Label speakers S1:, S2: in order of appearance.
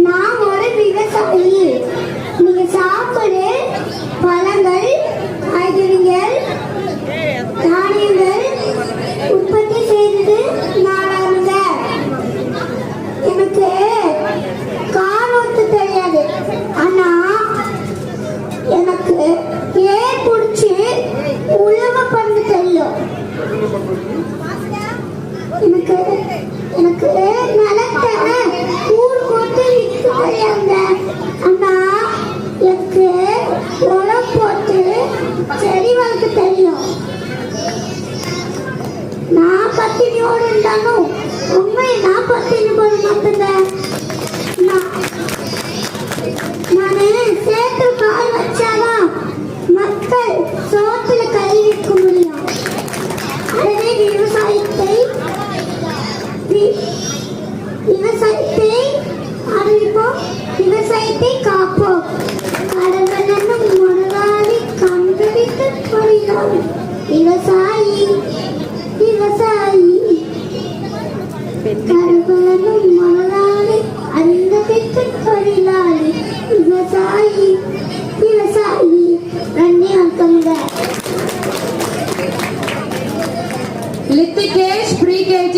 S1: நான் ஒரு விவசாயி. நீங்க சாப்பிடு பழங்கள், காய்கறிகள், தானியங்கள் உற்பத்தி செய்தது நானாங்க. எனக்கு கார் ஓட்ட தெரியாது, ஆனா எனக்கு ஏர் பிடிச்சி உழவ பண்ண தெரியும். எனக்கு எனக்கு நிலத்தை கூறு போட்டு விற்க தெரியாங்க, ஆனா எனக்கு உரம் போட்டு செடி வளர்க்க தெரியும். நான் பத்தினியோடு இருந்தாலும் உண்மையை நான் பத்தினி போட மாட்டேங்க. நானு சேர்த்து கால் வச்சாதான் மக்கள் சோத்துல கை வைக்க முடியும். எனவே விவசாயத்தை அறிவிப்போம், விவசாயத்தை காப்போம். கடவுளும் முதலாளி கண்டுபிடித்து தொழிலாளி விவசாயி விவசாயி. கடவுளும் முதலாளி கண்டுபிடித்து தொழிலாளி விவசாயி விவசாயி. நன்றி, வணக்கங்க.
S2: Lithikesh, pre-KG